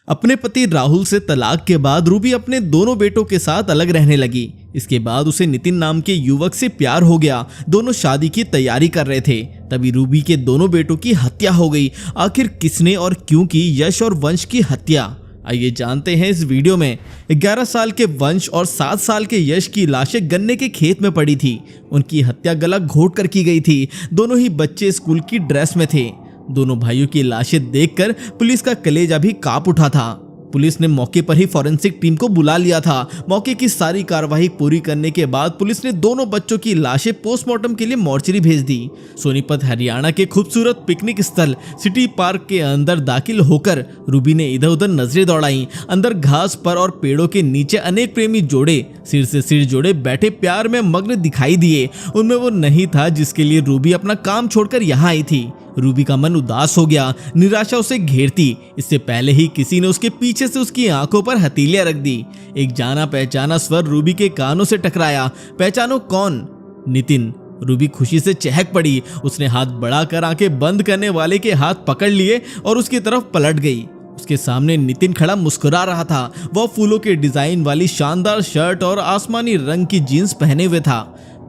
अपने पति राहुल से तलाक के बाद रूबी अपने दोनों बेटों के साथ अलग रहने लगी। इसके बाद उसे नितिन नाम के युवक से प्यार हो गया। दोनों शादी की तैयारी कर रहे थे, तभी रूबी के दोनों बेटों की हत्या हो गई। आखिर किसने और क्यों की यश और वंश की हत्या, आइए जानते हैं इस वीडियो में। 11 साल के वंश और 7 साल के यश की लाशें गन्ने के खेत में पड़ी थी। उनकी हत्या गला घोट कर की गई थी। दोनों ही बच्चे स्कूल की ड्रेस में थे। दोनों भाइयों की लाशें देखकर पुलिस का कलेजा भी कांप उठा था। पुलिस ने मौके पर ही फॉरेंसिक टीम को बुला लिया था। मौके की सारी कार्रवाई पूरी करने के बाद पुलिस ने दोनों बच्चों की लाशें पोस्टमार्टम के लिए मोर्चरी भेज दी। सोनीपत हरियाणा के खूबसूरत पिकनिक स्थल सिटी पार्क के अंदर दाखिल होकर रूबी ने इधर उधर नजरें दौड़ाई। अंदर घास पर और पेड़ों के नीचे अनेक प्रेमी जोड़े सिर से सिर जोड़े बैठे प्यार में मग्न दिखाई दिए। उनमें वो नहीं था जिसके लिए रूबी अपना काम छोड़कर यहाँ आई थी। रूबी का मन उदास हो गया, निराशा उसे घेरती। इससे पहले ही किसी ने उसके पीछे से उसकी आंखों पर हथेलियां रख दी। एक जाना पहचाना स्वर रूबी के कानों से टकराया। पहचानो कौन? नितिन। रूबी खुशी से चहक पड़ी। उसने हाथ बढ़ाकर आंखें बंद करने वाले के हाथ पकड़ लिए और उसकी तरफ पलट गई। उसके सामने नितिन खड़ा मुस्कुरा रहा था। वह फूलों के डिजाइन वाली शानदार शर्ट और आसमानी रंग की जीन्स पहने हुए था।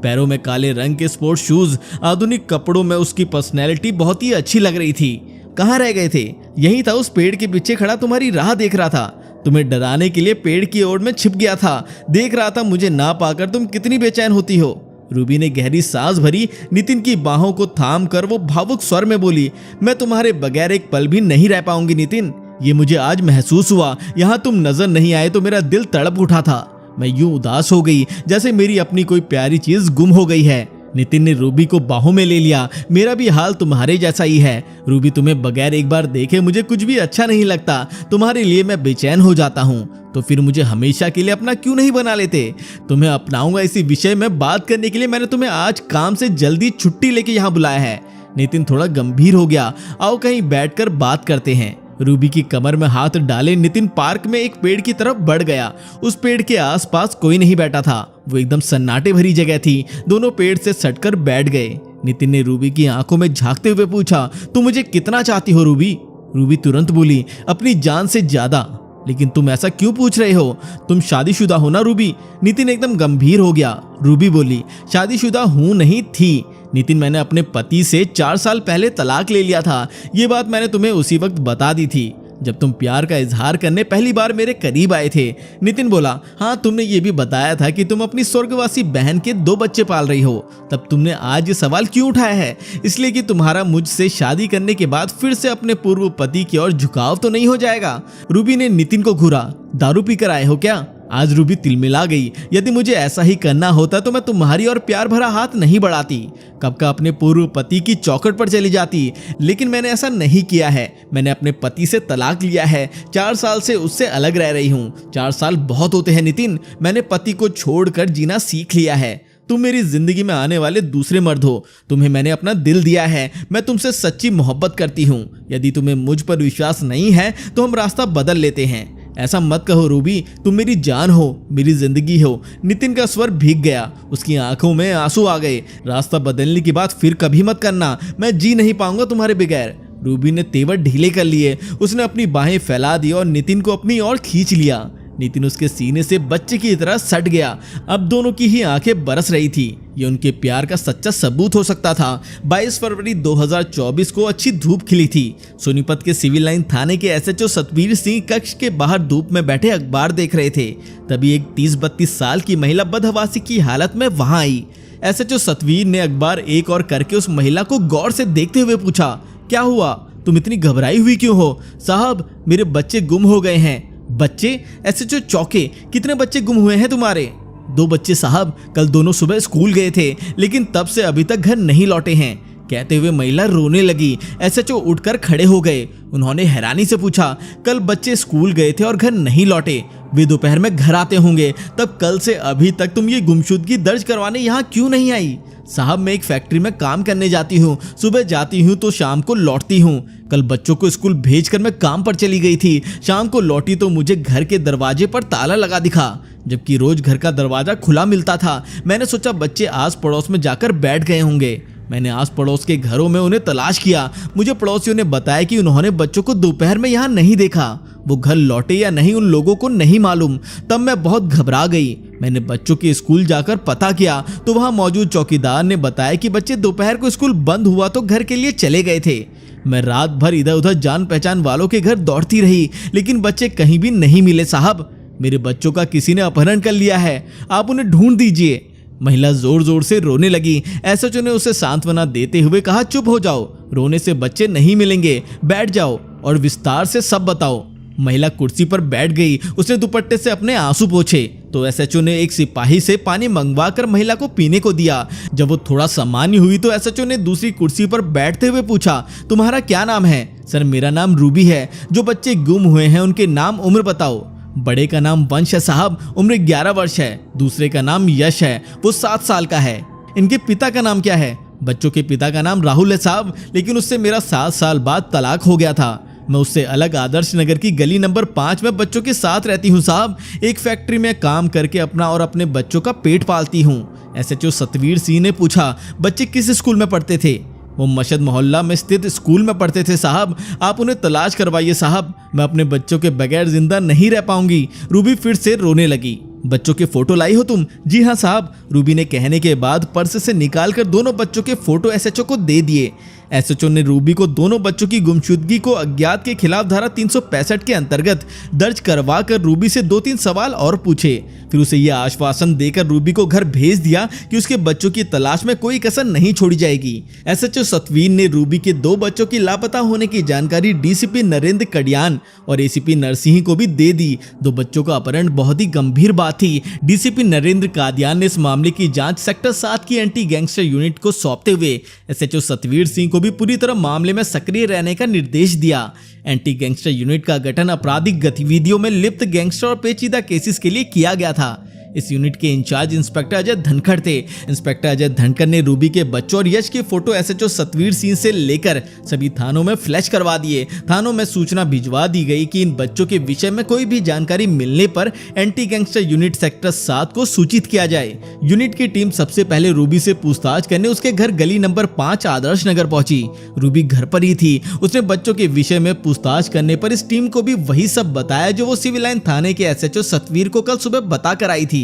पैरों में काले रंग के स्पोर्ट्स शूज। आधुनिक कपड़ों में उसकी पर्सनैलिटी बहुत ही अच्छी लग रही थी। कहाँ रह गए थे? यही था, उस पेड़ के पीछे खड़ा तुम्हारी राह देख रहा था। तुम्हें डराने के लिए पेड़ की ओर में छिप गया था। देख रहा था मुझे ना पाकर तुम कितनी बेचैन होती हो। रूबी ने गहरी सांस भरी। नितिन की बाहों को थाम कर वो भावुक स्वर में बोली, मैं तुम्हारे बगैर एक पल भी नहीं रह पाऊंगी नितिन। ये मुझे आज महसूस हुआ। यहाँ तुम नजर नहीं आए तो मेरा दिल तड़प उठा था। मैं यूं उदास हो गई जैसे मेरी अपनी कोई प्यारी चीज गुम हो गई है। नितिन ने रूबी को बाहों में ले लिया। मेरा भी हाल तुम्हारे जैसा ही है रूबी। तुम्हें बगैर एक बार देखे मुझे कुछ भी अच्छा नहीं लगता। तुम्हारे लिए मैं बेचैन हो जाता हूँ। तो फिर मुझे हमेशा के लिए अपना क्यों नहीं बना लेते? तुम्हें अपनाऊंगा। इसी विषय में बात करने के लिए मैंने तुम्हें आज काम से जल्दी छुट्टी लेके यहाँ बुलाया है। नितिन थोड़ा गंभीर हो गया। आओ कहीं बैठकर बात करते हैं। रूबी की कमर में हाथ डाले नितिन पार्क में एक पेड़ की तरफ बढ़ गया। उस पेड़ के आसपास कोई नहीं बैठा था। वो एकदम सन्नाटे भरी जगह थी। दोनों पेड़ से सटकर बैठ गए। नितिन ने रूबी की आंखों में झांकते हुए पूछा, तुम मुझे कितना चाहती हो रूबी? रूबी तुरंत बोली, अपनी जान से ज्यादा। लेकिन तुम ऐसा क्यों पूछ रहे हो? तुम शादीशुदा हो ना रूबी? नितिन एकदम गंभीर हो गया। रूबी बोली, शादीशुदा हूं नहीं थी नितिन। मैंने अपने पति से 4 साल पहले तलाक ले लिया था। ये बात मैंने तुम्हें उसी वक्त बता दी थी जब तुम प्यार का इजहार करने पहली बार मेरे करीब आए थे। नितिन बोला, हाँ तुमने ये भी बताया था कि तुम अपनी स्वर्गवासी बहन के 2 बच्चे पाल रही हो। तब तुमने आज ये सवाल क्यों उठाया है? इसलिए कि तुम्हारा मुझसे शादी करने के बाद फिर से अपने पूर्व पति की ओर झुकाव तो नहीं हो जाएगा? रूबी ने नितिन को घूरा। दारू पीकर आए हो क्या? आज रूबी तिलमिला गई। यदि मुझे ऐसा ही करना होता तो मैं तुम्हारी और प्यार भरा हाथ नहीं बढ़ाती। कब का अपने पूर्व पति की चौखट पर चली जाती। लेकिन मैंने ऐसा नहीं किया है। मैंने अपने पति से तलाक लिया है। 4 साल से उससे अलग रह रही हूँ। 4 साल बहुत होते हैं नितिन। मैंने पति को छोड़कर जीना सीख लिया है। तुम मेरी जिंदगी में आने वाले दूसरे मर्द हो। तुम्हें मैंने अपना दिल दिया है। मैं तुमसे सच्ची मोहब्बत करती हूँ। यदि तुम्हें मुझ पर विश्वास नहीं है तो हम रास्ता बदल लेते हैं। ऐसा मत कहो रूबी, तुम मेरी जान हो, मेरी जिंदगी हो। नितिन का स्वर भीग गया। उसकी आंखों में आंसू आ गए। रास्ता बदलने की बात फिर कभी मत करना। मैं जी नहीं पाऊंगा तुम्हारे बगैर। रूबी ने तेवर ढीले कर लिए। उसने अपनी बाहें फैला दी और नितिन को अपनी ओर खींच लिया। नितिन उसके सीने से बच्चे की तरह सट गया। अब दोनों की ही आंखें बरस रही थी। ये उनके प्यार का सच्चा सबूत हो सकता था। 22 फरवरी 2024 को अच्छी धूप खिली थी। सोनीपत के सिविल लाइन थाने के एसएचओ सतवीर सिंह कक्ष के बाहर धूप में बैठे अखबार देख रहे थे। तभी एक 30-32 साल की महिला बदहवासी की हालत में वहां आई। एसएचओ सतवीर ने अखबार एक और करके उस महिला को गौर से देखते हुए पूछा, क्या हुआ? तुम इतनी घबराई हुई क्यों हो? साहब, मेरे बच्चे गुम हो गए हैं। बच्चे? एसएचओ चौके, कितने बच्चे गुम हुए हैं तुम्हारे? 2 बच्चे साहब। कल दोनों सुबह स्कूल गए थे लेकिन तब से अभी तक घर नहीं लौटे हैं। कहते हुए महिला रोने लगी। एसएचओ उठकर खड़े हो गए। उन्होंने हैरानी से पूछा, कल बच्चे स्कूल गए थे और घर नहीं लौटे। वे दोपहर में घर आते होंगे। तब कल से अभी तक तुम ये गुमशुदगी दर्ज करवाने यहाँ क्यों नहीं आई? साहब, मैं एक फैक्ट्री में काम करने जाती हूँ। सुबह जाती हूँ तो शाम को लौटती हूँ। कल बच्चों को स्कूल भेजकर मैं काम पर चली गई थी। शाम को लौटी तो मुझे घर के दरवाजे पर ताला लगा दिखा, जबकि रोज घर का दरवाजा खुला मिलता था। मैंने सोचा बच्चे आस पड़ोस में जाकर बैठ गए होंगे। मैंने आस पड़ोस के घरों में उन्हें तलाश किया। मुझे पड़ोसियों ने बताया कि उन्होंने बच्चों को दोपहर में यहाँ नहीं देखा। वो घर लौटे या नहीं उन लोगों को नहीं मालूम। तब मैं बहुत घबरा गई। मैंने बच्चों के स्कूल जाकर पता किया तो वहाँ मौजूद चौकीदार ने बताया कि बच्चे दोपहर को स्कूल बंद हुआ तो घर के लिए चले गए थे। मैं रात भर इधर उधर जान पहचान वालों के घर दौड़ती रही, लेकिन बच्चे कहीं भी नहीं मिले साहब। मेरे बच्चों का किसी ने अपहरण कर लिया है, आप उन्हें ढूंढ दीजिए। महिला जोर जोर से रोने लगी। एसएचओ ने उसे सांत्वना देते हुए कहा, चुप हो जाओ, रोने से बच्चे नहीं मिलेंगे, बैठ जाओ और विस्तार से सब बताओ। महिला कुर्सी पर बैठ गई। उसने दुपट्टे से अपने आंसू पोंछे तो एसएचओ ने एक सिपाही से पानी मंगवाकर महिला को पीने को दिया। जब वो थोड़ा सामान्य हुई तो एसएचओ ने दूसरी कुर्सी पर बैठते हुए पूछा, तुम्हारा क्या नाम है? सर, मेरा नाम रूबी है। जो बच्चे गुम हुए हैं उनके नाम, उम्र बताओ। बड़े का नाम वंश है साहब, उम्र 11 वर्ष है। दूसरे का नाम यश है, वो 7 साल का है। इनके पिता का नाम क्या है? बच्चों के पिता का नाम राहुल है साहब, लेकिन उससे मेरा 7 साल बाद तलाक हो गया था। मैं उससे अलग आदर्श नगर की गली नंबर 5 में बच्चों के साथ रहती हूँ साहब। एक फैक्ट्री में काम करके अपना और अपने बच्चों का पेट पालती हूँ। एसएचओ सतवीर सिंह ने पूछा, बच्चे किस स्कूल में पढ़ते थे? वो मशद मोहल्ला में स्थित स्कूल में पढ़ते थे साहब। आप उन्हें तलाश करवाइए साहब, मैं अपने बच्चों के बगैर जिंदा नहीं रह पाऊंगी। रूबी फिर से रोने लगी। बच्चों के फोटो लाई हो तुम? जी हाँ साहब, रूबी ने कहने के बाद पर्स से निकालकर दोनों बच्चों के फोटो एसएचओ को दे दिए। एसएचओ ने रूबी को दोनों बच्चों की गुमशुदगी को अज्ञात के खिलाफ धारा 365 के अंतर्गत दर्ज करवा कर रूबी से 2-3 सवाल और पूछे। फिर उसे यह आश्वासन देकर रूबी को घर भेज दिया कि उसके बच्चों की तलाश में कोई कसर नहीं छोड़ी जाएगी। एसएचओ सतवीर ने रूबी के 2 बच्चों की लापता होने की जानकारी डीसीपी नरेंद्र कडियान और एसीपी नरसिंह को भी दे दी। 2 बच्चों का अपहरण बहुत ही गंभीर बात थी। डीसीपी नरेंद्र कादियान ने इस मामले की जांच सेक्टर 7 की एंटी गैंगस्टर यूनिट को सौंपते हुए एसएचओ सतवीर सिंह को भी पूरी तरह मामले में सक्रिय रहने का निर्देश दिया। एंटी गैंगस्टर यूनिट का गठन आपराधिक गतिविधियों में लिप्त गैंगस्टर और पेचीदा केसेस के लिए किया गया था। इस यूनिट के इंचार्ज इंस्पेक्टर अजय धनखड़ थे। इंस्पेक्टर अजय धनखड़ ने रूबी के बच्चों और यश के फोटो एसएचओ सतवीर सिंह से लेकर सभी थानों में फ्लैश करवा दिए। थानों में सूचना भिजवा दी गई कि इन बच्चों के विषय में कोई भी जानकारी मिलने पर एंटी गैंगस्टर यूनिट सेक्टर 7 को सूचित किया जाए। यूनिट की टीम सबसे पहले रूबी से पूछताछ करने उसके घर गली नंबर 5 आदर्श नगर पहुंची। रूबी घर पर ही थी। उसने बच्चों के विषय में पूछताछ करने पर इस टीम को भी वही सब बताया जो वो सिविल लाइन थाने के एसएचओ सतवीर को कल सुबह बता कर आई थी।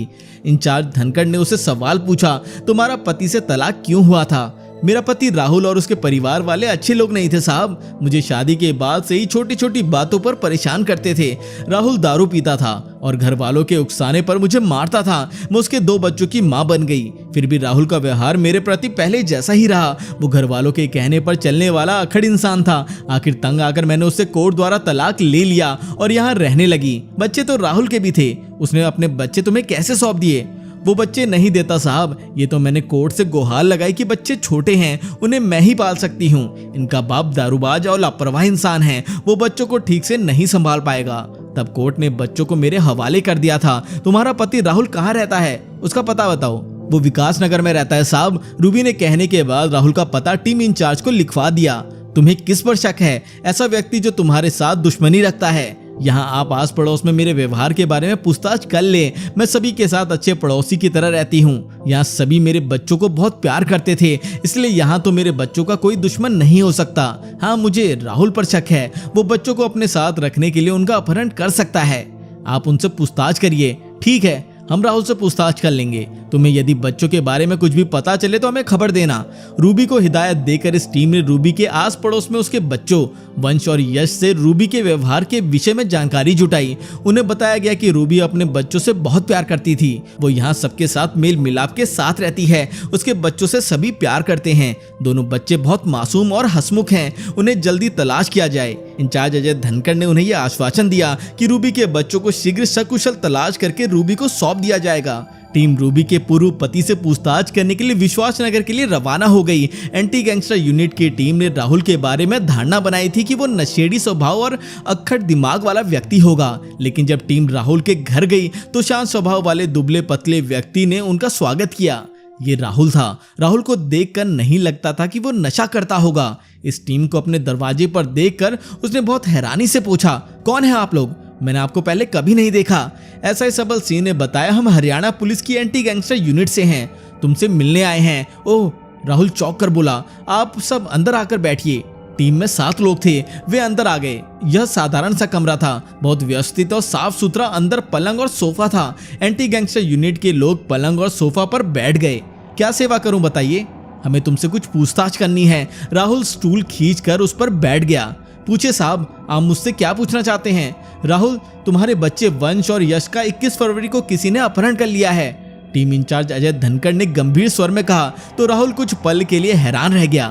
इंचार्ज धनखड़ ने उसे सवाल पूछा, तुम्हारा पति से तलाक क्यों हुआ था? मेरा पति राहुल और उसके परिवार वाले अच्छे लोग नहीं थे साहब। मुझे शादी के बाद से ही छोटी छोटी बातों पर परेशान करते थे। राहुल दारू पीता था और घर वालों के उकसाने पर मुझे मारता था। मैं उसके 2 बच्चों की मां बन गई। फिर भी राहुल का व्यवहार मेरे प्रति पहले जैसा ही रहा। वो घर वालों के कहने पर चलने वाला अखड़ इंसान था। आखिर तंग आकर मैंने उससे कोर्ट द्वारा तलाक ले लिया और यहाँ रहने लगी। बच्चे तो राहुल के भी थे। उसने अपने बच्चे तुम्हें कैसे सौंप दिए? वो बच्चे नहीं देता साहब। ये तो मैंने कोर्ट से गुहार लगाई कि बच्चे छोटे हैं, उन्हें मैं ही पाल सकती हूँ। इनका बाप दारूबाज और लापरवाह इंसान है, वो बच्चों को ठीक से नहीं संभाल पाएगा। तब कोर्ट ने बच्चों को मेरे हवाले कर दिया था। तुम्हारा पति राहुल कहाँ रहता है? उसका पता बताओ। वो विकास नगर में रहता है साहब। रूबी ने कहने के बाद राहुल का पता टीम इंचार्ज को लिखवा दिया। तुम्हें किस पर शक है? ऐसा व्यक्ति जो तुम्हारे साथ दुश्मनी रखता है। यहाँ आप आस पड़ोस में मेरे व्यवहार के बारे में पूछताछ कर ले। मैं सभी के साथ अच्छे पड़ोसी की तरह रहती हूँ। यहाँ सभी मेरे बच्चों को बहुत प्यार करते थे, इसलिए यहाँ तो मेरे बच्चों का कोई दुश्मन नहीं हो सकता। हाँ, मुझे राहुल पर शक है। वो बच्चों को अपने साथ रखने के लिए उनका अपहरण कर सकता है। आप उनसे पूछताछ करिए। ठीक है, हम राहुल से पूछताछ कर लेंगे। तुम्हें यदि बच्चों के बारे में कुछ भी पता चले तो हमें खबर देना। रूबी को हिदायत देकर इस टीम ने रूबी के आस पड़ोस में उसके बच्चों वंश और यश से रूबी के व्यवहार के विषय में जानकारी जुटाई। उन्हें बताया गया कि रूबी अपने बच्चों से बहुत प्यार करती थी। वो यहाँ सबके साथ मेल मिलाप के साथ रहती है। उसके बच्चों से सभी प्यार करते हैं। दोनों बच्चे बहुत मासूम और हंसमुख हैं। उन्हें जल्दी तलाश किया जाए। इंचार्ज अजय धनखड़ ने उन्हें यह आश्वासन दिया कि रूबी के बच्चों को शीघ्र सकुशल तलाश करके रूबी को सौंप दिया जाएगा। टीम रूबी के पूर्व पति से पूछताछ करने के लिए विश्वास नगर के लिए रवाना हो गई। एंटी गैंगस्टर यूनिट की टीम ने राहुल के बारे में धारणा बनाई थी कि वो नशेड़ी स्वभाव और अक्खड़ दिमाग वाला व्यक्ति होगा। लेकिन जब टीम राहुल के घर गई तो शांत स्वभाव वाले दुबले पतले व्यक्ति ने उनका स्वागत किया। ये राहुल था। राहुल को देखकर नहीं लगता था कि वो नशा करता होगा। इस टीम को अपने दरवाजे पर देखकर उसने बहुत हैरानी से पूछा, कौन है आप लोग? मैंने आपको पहले कभी नहीं देखा। एसआई सबल सिंह ने बताया, हम हरियाणा पुलिस की एंटी गैंगस्टर यूनिट से हैं, तुमसे मिलने आए हैं। ओह, राहुल चौंक कर बोला, आप सब अंदर आकर बैठिए। टीम में 7 लोग थे, वे अंदर आ गए। यह साधारण सा कमरा था, बहुत व्यवस्थित और साफ सुथरा। अंदर पलंग और सोफा था। एंटी गैंगस्टर यूनिट के लोग पलंग और सोफा पर बैठ गए। क्या सेवा करूं बताइए? हमें तुमसे कुछ पूछताछ करनी है। राहुल स्टूल खींचकर उस पर बैठ गया। पूछे साहब, आप मुझसे क्या पूछना चाहते हैं? राहुल, तुम्हारे बच्चे वंश और यश का 21 फरवरी को किसी ने अपहरण कर लिया है। टीम इंचार्ज अजय धनखड़ ने गंभीर स्वर में कहा तो राहुल कुछ पल के लिए हैरान रह गया।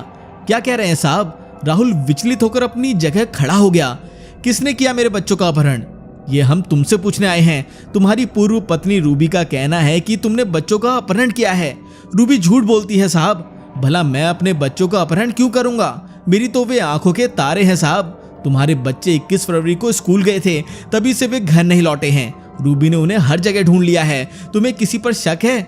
क्या कह रहे हैं साहब? राहुल विचलित होकर अपनी जगह खड़ा हो गया। किसने किया मेरे बच्चों का अपहरण? ये हम तुमसे पूछने आए हैं। तुम्हारी पूर्व पत्नी रूबी का कहना है कि तुमने बच्चों का अपहरण किया है। रूबी झूठ बोलती है साहब। भला मैं अपने बच्चों का अपहरण क्यों करूंगा? मेरी तो वे आंखों के तारे हैं साहब। तुम्हारे बच्चे 21 फरवरी को स्कूल गए थे, तभी से वे घर नहीं लौटे हैं। रूबी ने उन्हें हर जगह ढूंढ लिया है। तुम्हें किसी पर शक है?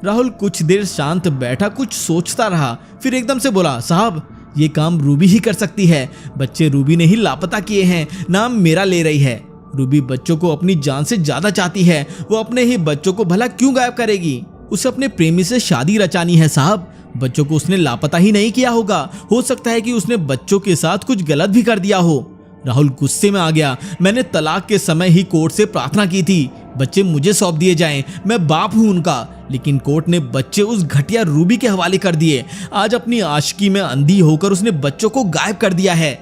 राहुल कुछ देर शांत बैठा, कुछ सोचता रहा, फिर एकदम से बोला, साहब ये काम रूबी ही कर सकती है। बच्चे रूबी ने ही लापता किए हैं, नाम मेरा ले रही है। रूबी बच्चों को अपनी जान से ज्यादा चाहती है। वो अपने ही बच्चों को भला क्यों गायब करेगी? उसे अपने प्रेमी से शादी रचानी है साहब। बच्चों को उसने लापता ही नहीं किया होगा। हो सकता है कि उसने बच्चों के साथ कुछ गलत भी कर दिया हो। राहुल गुस्से में आ गया। मैंने तलाक के समय ही कोर्ट से प्रार्थना की थी, बच्चे मुझे सौंप दिए जाएं, मैं बाप हूं उनका। लेकिन कोर्ट ने बच्चे उस घटिया रूबी के हवाले कर दिए। आज अपनी आशिकी में अंधी होकर उसने बच्चों को गायब कर दिया है।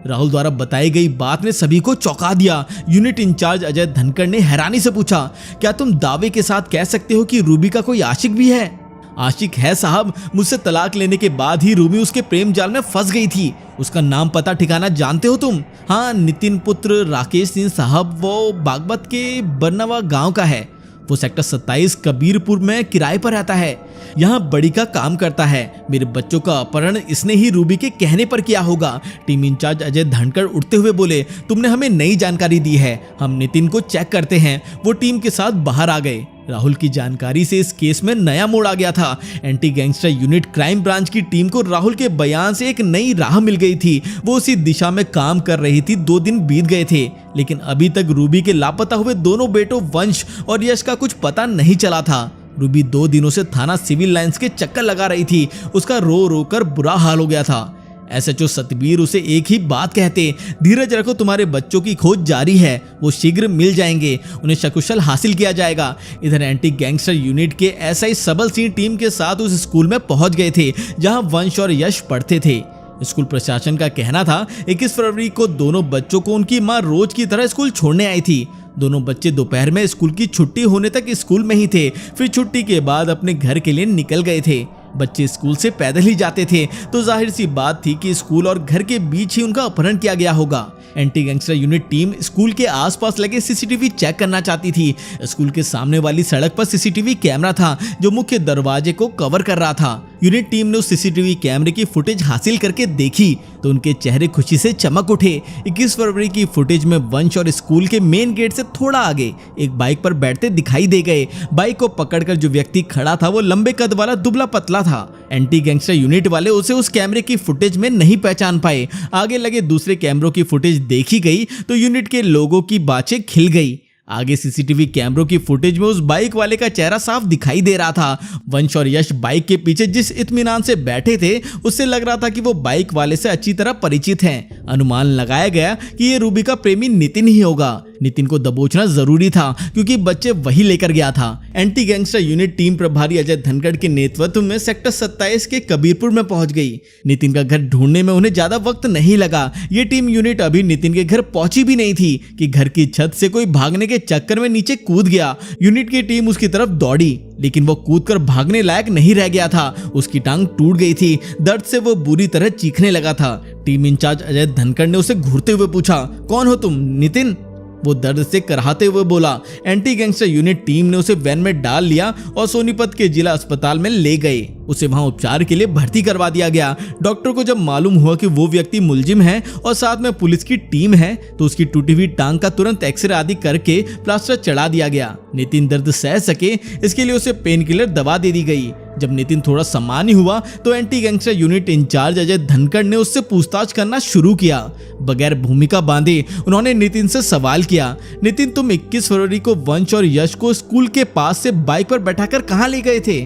राहुल द्वारा बताई गई बात ने सभी को चौंका दिया। यूनिट इंचार्ज अजय धनखड़ ने हैरानी से पूछा, क्या तुम दावे के साथ कह सकते हो कि रूबी का कोई आशिक भी है? आशिक है साहब। मुझसे तलाक लेने के बाद ही रूबी उसके प्रेम जाल में फंस गई थी। उसका नाम पता ठिकाना जानते हो तुम? हाँ, नितिन पुत्र राकेश सिंह साहब, वो बागबत के बरनवा गांव का है। वो सेक्टर 27 कबीरपुर में किराए पर रहता है। यहाँ बड़ी का काम करता है। मेरे बच्चों का अपहरण इसने ही रूबी के कहने पर किया होगा। टीम इंचार्ज अजय धनखड़ उठते हुए बोले, तुमने हमें नई जानकारी दी है, हम नितिन को चेक करते हैं। वो टीम के साथ बाहर आ गए। राहुल की जानकारी से इस केस में नया मोड़ आ गया था। Anti gangster unit crime branch की टीम को राहुल के बयान से एक नई राह मिल गई थी। वो उसी दिशा में काम कर रही थी। 2 दिन बीत गए थे, लेकिन अभी तक रूबी के लापता हुए दोनों बेटों वंश और यश का कुछ पता नहीं चला था। रूबी 2 दिनों से थाना सिविल लाइंस के चक्कर लगा रही थी। उसका रो रो कर बुरा हाल हो गया था। एसएचओ सतबीर उसे एक ही बात कहते, धीरज रखो, तुम्हारे बच्चों की खोज जारी है, वो शीघ्र मिल जाएंगे, उन्हें सकुशल हासिल किया जाएगा। इधर एंटी गैंगस्टर यूनिट के एसआई सबल सिंह टीम के साथ उस स्कूल में पहुंच गए थे जहां वंश और यश पढ़ते थे। स्कूल प्रशासन का कहना था 21 फरवरी को दोनों बच्चों को उनकी मां रोज की तरह स्कूल छोड़ने आई थी। दोनों बच्चे दोपहर में स्कूल की छुट्टी होने तक स्कूल में ही थे, फिर छुट्टी के बाद अपने घर के लिए निकल गए थे। बच्चे स्कूल से पैदल ही जाते थे, तो जाहिर सी बात थी कि स्कूल और घर के बीच ही उनका अपहरण किया गया होगा। Anti gangster unit team school के आसपास लगे सीसीटीवी चेक करना चाहती थी। स्कूल के सामने वाली सड़क पर सीसीटीवी कैमरा था जो मुख्य दरवाजे को कवर कर रहा था। यूनिट टीम ने उस सीसीटीवी कैमरे की फुटेज हासिल करके देखी तो उनके चेहरे खुशी से चमक उठे। 21 फरवरी की फुटेज में वंश और स्कूल के मेन गेट से थोड़ा आगे एक बाइक पर बैठते दिखाई दे गए। बाइक को पकड़कर जो व्यक्ति खड़ा था वो लंबे कद वाला दुबला पतला था। एंटी गैंगस्टर यूनिट वाले उसे उस कैमरे की फुटेज में नहीं पहचान पाए। आगे लगे दूसरे कैमरों की फुटेज देखी गई तो यूनिट के लोगों की बातें खिल गई। आगे सीसीटीवी कैमरों की फुटेज में उस बाइक वाले का चेहरा साफ दिखाई दे रहा था। वंश और यश बाइक के पीछे जिस इत्मीनान से बैठे थे उससे लग रहा था कि वो बाइक वाले से अच्छी तरह परिचित हैं। अनुमान लगाया गया कि ये रूबी का प्रेमी नितिन ही होगा। नितिन को दबोचना जरूरी था क्योंकि बच्चे वही लेकर गया था। एंटी गैंगस्टर यूनिट टीम प्रभारी अजय धनखड़ के नेतृत्व में सेक्टर 27 के कबीरपुर में पहुंच गई। नितिन का घर ढूंढने में उन्हें ज्यादा वक्त नहीं लगा। ये टीम यूनिट अभी नितिन के घर पहुंची भी नहीं थी कि घर की छत से कोई भागने के चक्कर में नीचे कूद गया। यूनिट की टीम उसकी तरफ दौड़ी, लेकिन वो कूदकर भागने लायक नहीं रह गया था। उसकी टांग टूट गई थी। दर्द से वो बुरी तरह चीखने लगा था। टीम इंचार्ज अजय धनखड़ ने उसे घूरते हुए पूछा, कौन हो तुम? नितिन, वो दर्द से कराहते हुए बोला। एंटी गैंगस्टर यूनिट टीम ने उसे वैन में डाल लिया और सोनीपत के जिला अस्पताल में ले गए। उसे वहां उपचार के लिए भर्ती करवा दिया गया। डॉक्टर को जब मालूम हुआ कि वो व्यक्ति मुलजिम है और साथ में पुलिस की टीम है तो उसकी टूटी हुई टांग का तुरंत एक्सरे आदि करके प्लास्टर चढ़ा दिया गया। नितिन दर्द सह सके इसके लिए उसे पेन किलर दवा दे दी गई। जब नितिन थोड़ा सामान्य हुआ तो anti gangster unit incharge Ajay Dhankhar ने उससे पूछताछ करना शुरू किया। बगैर भूमिका बांधे उन्होंने नितिन से सवाल किया, नितिन, तुम 21 फरवरी को वंश और यश को स्कूल के पास से बाइक पर बैठाकर कहां ले गए थे?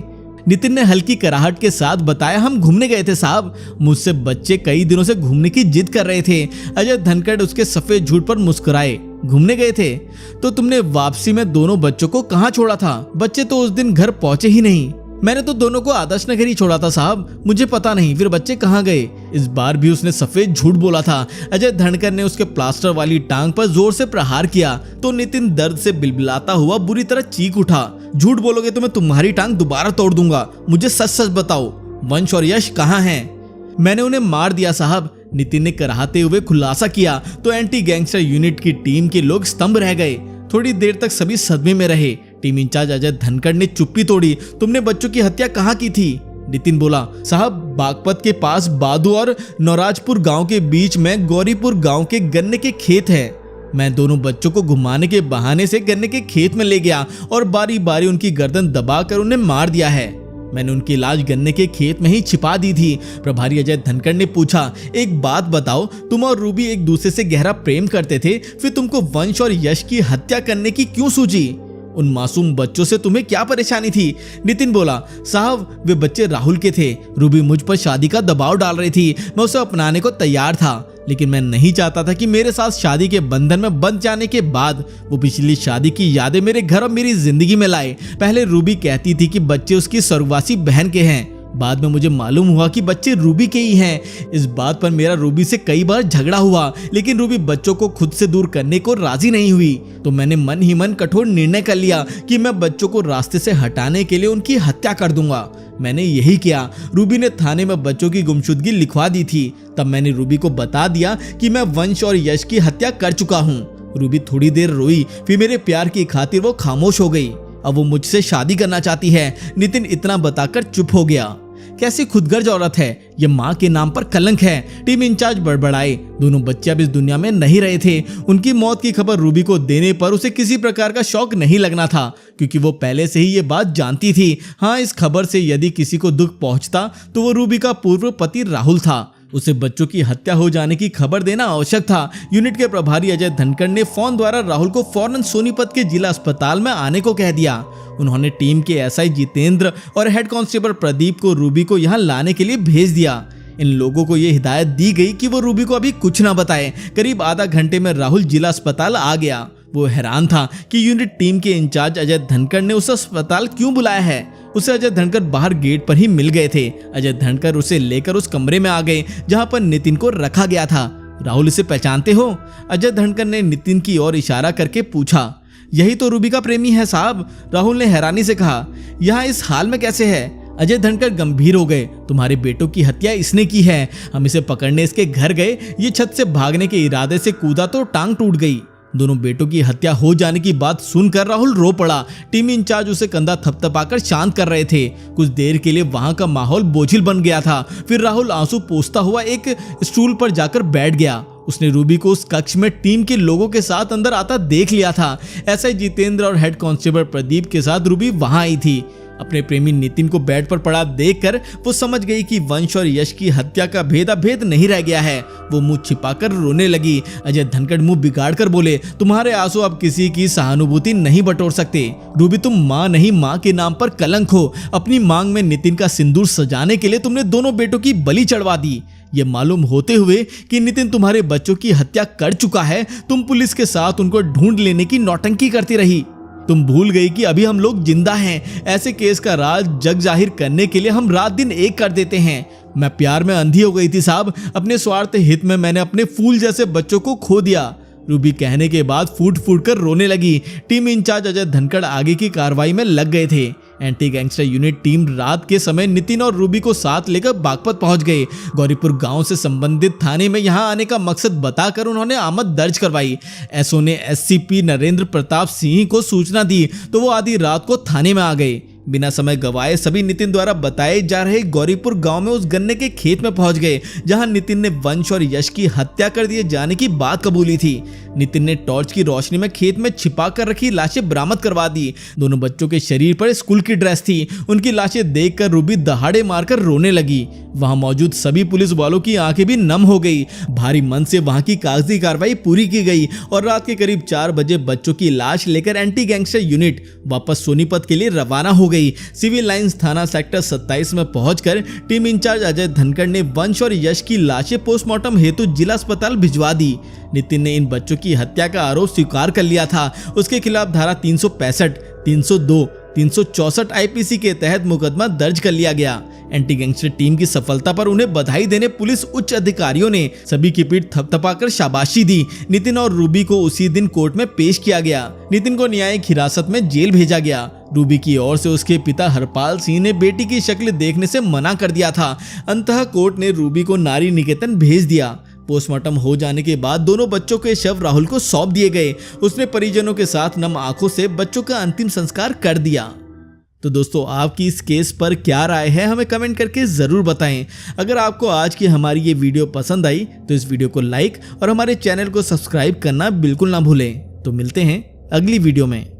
नितिन ने हल्की कराहट के साथ बताया, हम घूमने गए थे साहब। मुझसे बच्चे कई दिनों से घूमने की जिद कर रहे थे। अजय धनखड़ उसके सफेद झूठ पर मुस्कुराए। घूमने गए थे तो तुमने वापसी में दोनों बच्चों को कहाँ छोड़ा था? बच्चे तो उस दिन घर पहुंचे ही नहीं। मैंने तो दोनों को आदर्श नगर ही छोड़ा था साहब, मुझे पता नहीं फिर बच्चे कहाँ गए। इस बार भी उसने सफेद झूठ बोला था। अजय धनखड़ ने उसके प्लास्टर वाली टांग पर जोर से प्रहार किया तो नितिन दर्द से बिलबिलाता हुआ बुरी तरह चीख उठा। झूठ बोलोगे तो मैं तुम्हारी टांग दोबारा तोड़ दूंगा। मुझे सच सच बताओ, वंश और यश कहाँ हैं? मैंने उन्हें मार दिया साहब, नितिन ने कराहते हुए खुलासा किया तो एंटी गैंगस्टर यूनिट की टीम के लोग स्तंभ रह गए। थोड़ी देर तक सभी सदमे में रहे। टीम इंचार्ज अजय धनखड़ ने चुप्पी तोड़ी। तुमने बच्चों की हत्या कहाँ की थी? नितिन बोला, साहब बागपत के पास बादू और नौराजपुर गांव के बीच में गौरीपुर गांव के गन्ने के खेत है। मैं दोनों बच्चों को घुमाने के बहाने से गन्ने के खेत में ले गया और बारी बारी उनकी गर्दन दबाकर उन्हें मार दिया है। मैंने उनकी लाश गन्ने के खेत में ही छिपा दी थी। प्रभारी अजय धनखड़ ने पूछा, एक बात बताओ, तुम और रूबी एक दूसरे से गहरा प्रेम करते थे, फिर तुमको वंश और यश की हत्या करने की क्यों सूझी? उन मासूम बच्चों से तुम्हें क्या परेशानी थी? नितिन बोला, साहब वे बच्चे राहुल के थे। रूबी मुझ पर शादी का दबाव डाल रही थी। मैं उसे अपनाने को तैयार था, लेकिन मैं नहीं चाहता था कि मेरे साथ शादी के बंधन में बंध जाने के बाद वो पिछली शादी की यादें मेरे घर और मेरी जिंदगी में लाए। पहले रूबी कहती थी कि बच्चे उसकी स्वर्गवासी बहन के हैं। बाद में मुझे मालूम हुआ कि बच्चे रूबी के ही हैं। इस बात पर मेरा रूबी से कई बार झगड़ा हुआ, लेकिन रूबी बच्चों को खुद से दूर करने को राजी नहीं हुई। तो मैंने मन ही मन कठोर निर्णय कर लिया कि मैं बच्चों को रास्ते से हटाने के लिए उनकी हत्या कर दूंगा। मैंने यही किया। रूबी ने थाने में बच्चों की गुमशुदगी लिखवा दी थी। तब मैंने रूबी को बता दिया कि मैं वंश और यश की हत्या कर चुका हूँ। रूबी थोड़ी देर रोई, फिर मेरे प्यार की खातिर वो खामोश हो गई। अब वो मुझसे शादी करना चाहती है। नितिन इतना बताकर चुप हो गया। कैसी खुदगर्ज औरत है, ये माँ के नाम पर कलंक है। टीम इंचार्ज बड़बड़ाए। दोनों बच्चे अब इस दुनिया में नहीं रहे थे। उनकी मौत की खबर रूबी को देने पर उसे किसी प्रकार का शौक नहीं लगना था, क्योंकि वो पहले से ही ये बात जानती थी। हाँ, इस खबर से यदि किसी को दुख पहुंचता तो वो रूबी का पूर्व पति राहुल था। उसे बच्चों की हत्या हो जाने की खबर देना आवश्यक था। यूनिट के प्रभारी अजय धनखड़ ने फोन द्वारा राहुल को फौरन सोनीपत के जिला अस्पताल में आने को कह दिया। उन्होंने टीम के एसआई जितेंद्र और हेड कांस्टेबल प्रदीप को रूबी को यहाँ लाने के लिए भेज दिया। इन लोगों को यह हिदायत दी गई कि वो रूबी को अभी कुछ ना बताए। करीब आधा घंटे में राहुल जिला अस्पताल आ गया। वो हैरान था कि यूनिट टीम के इंचार्ज अजय धनखड़ ने उसे अस्पताल क्यों बुलाया है। उसे अजय धनखड़ बाहर गेट पर ही मिल गए थे। अजय धनखड़ उसे लेकर उस कमरे में आ गए जहां पर नितिन को रखा गया था। राहुल, इसे पहचानते हो? अजय धनखड़ ने नितिन की ओर इशारा करके पूछा। यही तो रूबी का प्रेमी है साहब, राहुल ने हैरानी से कहा। यहाँ इस हाल में कैसे है? अजय धनखड़ गंभीर हो गए। तुम्हारे बेटों की हत्या इसने की है। हम इसे पकड़ने इसके घर गए, ये छत से भागने के इरादे से कूदा तो टांग टूट गई। दोनों बेटों की हत्या हो जाने की बात सुनकर राहुल रो पड़ा। टीम इंचार्ज उसे कंधा थपथपाकर शांत कर रहे थे। कुछ देर के लिए वहां का माहौल बोझिल बन गया था। फिर राहुल आंसू पोंछता हुआ एक स्टूल पर जाकर बैठ गया। उसने रूबी को उस कक्ष में टीम के लोगों के साथ अंदर आता देख लिया था। एसआई जितेंद्र और हेड कांस्टेबल प्रदीप के साथ रूबी वहां आई थी। अपने प्रेमी नितिन को बेड पर पड़ा देखकर वो समझ गई कि वंश और यश की हत्या का भेद नहीं रह गया है। वो मुंह छिपाकर रोने लगी। अजय धनखड़ मुंह बिगाड़कर बोले, तुम्हारे आंसू अब किसी की सहानुभूति नहीं बटोर सकते। रूबी, तुम माँ नहीं, माँ के नाम पर कलंक हो। अपनी मांग में नितिन का सिंदूर सजाने के लिए तुमने दोनों बेटों की बलि चढ़वा दी। ये मालूम होते हुए कि नितिन तुम्हारे बच्चों की हत्या कर चुका है, तुम पुलिस के साथ उनको ढूंढ लेने की नौटंकी करती रही। तुम भूल गई कि अभी हम लोग जिंदा हैं। ऐसे केस का राज जग जाहिर करने के लिए हम रात दिन एक कर देते हैं। मैं प्यार में अंधी हो गई थी साहब। अपने स्वार्थ हित में मैंने अपने फूल जैसे बच्चों को खो दिया। रूबी कहने के बाद फूट फूट कर रोने लगी। टीम इंचार्ज अजय धनखड़ आगे की कार्रवाई में लग गए थे। एंटी गैंगस्टर यूनिट टीम रात के समय नितिन और रूबी को साथ लेकर बागपत पहुंच गए। गौरीपुर गांव से संबंधित थाने में यहां आने का मकसद बताकर उन्होंने आमद दर्ज करवाई। एसओ ने एससीपी नरेंद्र प्रताप सिंह को सूचना दी तो वो आधी रात को थाने में आ गए। बिना समय गवाए सभी नितिन द्वारा बताए जा रहे गौरीपुर गांव में उस गन्ने के खेत में पहुंच गए जहां नितिन ने वंश और यश की हत्या कर दिए जाने की बात कबूली थी। नितिन ने टॉर्च की रोशनी में खेत में छिपा कर रखी लाशें बरामद करवा दी। दोनों बच्चों के शरीर पर स्कूल की ड्रेस थी। उनकी लाशें देखकर रूबी दहाड़े मारकर रोने लगी। वहां मौजूद सभी पुलिस वालों की आंखें भी नम हो गई। भारी मन से वहां की कागजी कार्रवाई पूरी की गई और रात के करीब 4 बजे बच्चों की लाश लेकर एंटी गैंगस्टर यूनिट वापस सोनीपत के लिए रवाना हो गई। गई। सिविल लाइंस थाना सेक्टर 27 में पहुंचकर टीम इंचार्ज अजय धनखड़ ने वंश और यश की लाशें पोस्टमार्टम हेतु जिला अस्पताल भिजवा दी। नितिन ने इन बच्चों की हत्या का आरोप स्वीकार कर लिया था। उसके खिलाफ धारा 365, 302, 364 आईपीसी के तहत मुकदमा दर्ज कर लिया गया। एंटी गैंगस्टर टीम की सफलता पर उन्हें बधाई देने पुलिस उच्च अधिकारियों ने सभी की पीठ थपथपाकर शाबाशी दी। नितिन और रूबी को उसी दिन कोर्ट में पेश किया गया। नितिन को न्यायिक हिरासत में जेल भेजा गया। रूबी की ओर से उसके पिता हरपाल सिंह ने बेटी की शक्ल देखने से मना कर दिया था। अंततः कोर्ट ने रूबी को नारी निकेतन भेज दिया। पोस्टमार्टम हो जाने के बाद दोनों बच्चों के शव राहुल को सौंप दिए गए। उसने परिजनों के साथ नम आंखों से बच्चों का अंतिम संस्कार कर दिया। तो दोस्तों, आपकी इस केस पर क्या राय है हमें कमेंट करके ज़रूर बताएं। अगर आपको आज की हमारी ये वीडियो पसंद आई तो इस वीडियो को लाइक और हमारे चैनल को सब्सक्राइब करना बिल्कुल ना भूलें। तो मिलते हैं अगली वीडियो में।